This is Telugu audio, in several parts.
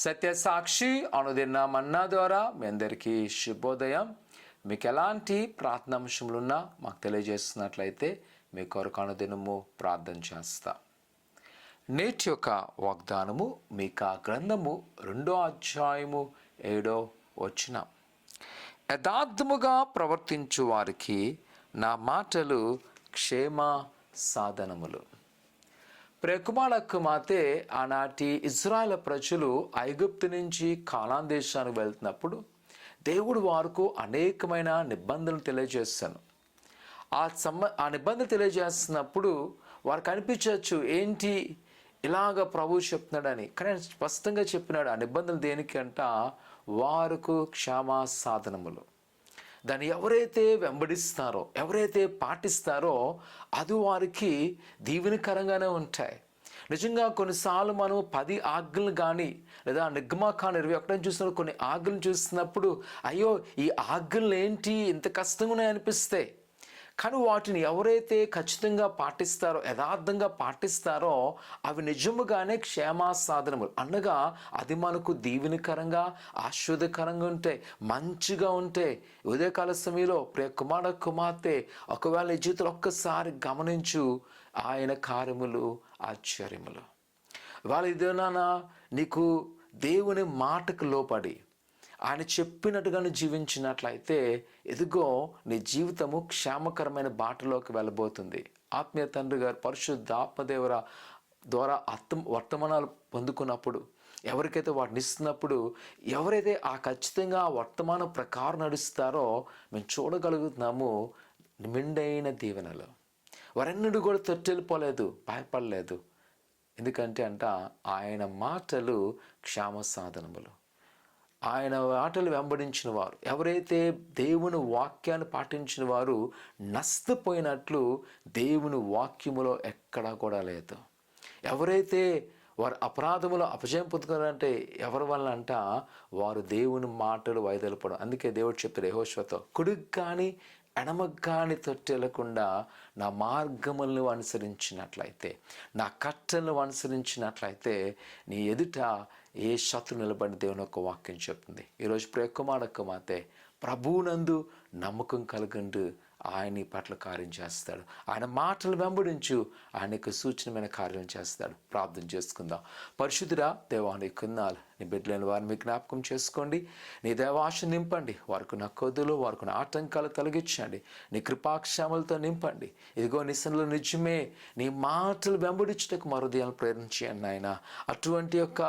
సత్యసాక్షి అనుదిన మన్నా ద్వారా మీ అందరికీ శుభోదయం. మీకు ఎలాంటి ప్రార్థనాంశములున్నా మాకు తెలియజేస్తున్నట్లయితే మీ కొరకు అనుదినము ప్రార్థన చేస్తా. నేటి యొక్క వాగ్దానము మీకా గ్రంథము 2వ అధ్యాయము 7వ వచనం. యథార్థముగా ప్రవర్తించు వారికి నా మాటలు క్షేమ సాధనములు. కుమార్తె ఆనాటి ఇజ్రాయేల్ ప్రజలు ఐగుప్తు నుంచి కానాన్ దేశానికి వెళ్తున్నప్పుడు దేవుడు వారికి అనేకమైన నిబంధనలు తెలియజేస్తాను. ఆ నిబంధన తెలియజేస్తున్నప్పుడు వారికి అనిపించవచ్చు, ఏంటి ఇలాగ ప్రభు చెప్తున్నాడని. కానీ స్పష్టంగా చెప్పినాడు, ఆ నిబంధనలు దేనికంట వారికి క్షేమ సాధనములు. దాన్ని ఎవరైతే వెంబడిస్తారో, ఎవరైతే పాటిస్తారో అది వారికి దీవెనకరంగానే ఉంటాయి. నిజంగా కొన్నిసార్లు మనం 10 ఆజ్ఞలు కానీ లేదా నిర్గమాకాండం 21 చూసినప్పుడు కొన్ని ఆజ్ఞలు చూస్తున్నప్పుడు అయ్యో ఈ ఆజ్ఞలు ఏంటి ఇంత కష్టంగానే అనిపిస్తాయి. కానీ వాటిని ఎవరైతే ఖచ్చితంగా పాటిస్తారో, యథార్థంగా పాటిస్తారో అవి నిజముగానే క్షేమ సాధనములు. అనగా అది మనకు దీవెనకరంగా ఆశీర్వాదకరంగా ఉంటాయి, మంచిగా ఉంటాయి. ఉదయకాల సమయంలో కుమార్తె ఒకవేళ నీ జీవితంలో ఒక్కసారి గమనించు ఆయన కార్యములు ఆశ్చర్యములు. వాళ్ళ ఇదేనా నీకు దేవుని మాటకు లోపడి ఆయన చెప్పినట్టుగాను జీవించినట్లయితే ఎదుగో నీ జీవితము క్షేమకరమైన బాటలోకి వెళ్ళబోతుంది. ఆత్మీయ తండ్రి గారు పరిశుద్ధ ఆత్మదేవర ద్వారా వర్తమానాలు పొందుకున్నప్పుడు, ఎవరికైతే వాటిని ఇస్తున్నప్పుడు, ఎవరైతే ఖచ్చితంగా ఆ వర్తమానం ప్రకారం నడుస్తారో మేము చూడగలుగుతున్నాము నిండైన దీవెనలు. వారెన్నడూ కూడా తొట్టెళ్ళిపోలేదు, భయపడలేదు. ఎందుకంటే ఆయన మాటలు క్షేమ సాధనములు. ఆయన మాటలు వెంబడించిన వారు, ఎవరైతే దేవుని వాక్యాన్ని పాటించిన వారు నష్టపోయినట్లు దేవుని వాక్యములో ఎక్కడా కూడా లేదు. ఎవరైతే వారు అపరాధములో అపజయం పొందుకున్నారంటే ఎవరి వల్ల వారు దేవుని మాటలు వైదొలపడం. అందుకే దేవుడు చెప్పారు యెహోషువతో, కుడికి కానీ ఎడమకు కానీ తొట్టెళ్లకుండా నా మార్గములను అనుసరించినట్లయితే, నా కట్టలను అనుసరించినట్లయితే నీ ఎదుట ఏ శత్రు నిలబడిన దేవుని యొక్క వాక్యం చెప్తుంది. ఈరోజు కుమార్తె ప్రభువునందు నమ్మకం కలగండు, ఆయన పట్ల కార్యం చేస్తాడు. ఆయన మాటలు వెంబడించు, ఆయనకు సూచనమైన కార్యం చేస్తాడు. ప్రార్థన చేసుకుందాం. పరిశుద్ధుడా దేవాని కొన్నాళ్ళు నీ బిడ్డలైన వారిని మీ జ్ఞాపకం చేసుకోండి. నీ దేవాశ నింపండి. వారికి నా కొద్దులు, వారికి నా ఆటంకాలు తొలగించండి. నీ కృపాక్షేమలతో నింపండి. ఇదిగో నిసనలో నిజమే నీ మాటలు వెంబడించుటకు మా హృదయాలను ప్రేరించండి ఆయన. అటువంటి యొక్క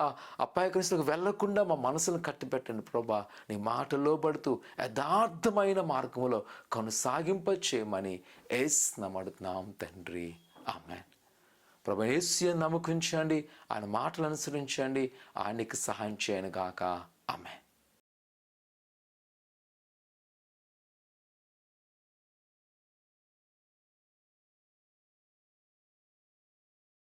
అపాయకరిస్తకు వెళ్లకుండా మా మనసులను కట్టిపెట్టండి ప్రభా. నీ మాట లోబడుతూ యథార్థమైన మార్గంలో కొనసాగింపచేయమని యేసునామమున తండ్రి, ఆమేన్. ప్రభు యేసుని నమ్మకించండి, ఆయన మాటలు అనుసరించండి, ఆయనకి సహాయం చేయను గాక. ఆమేన్.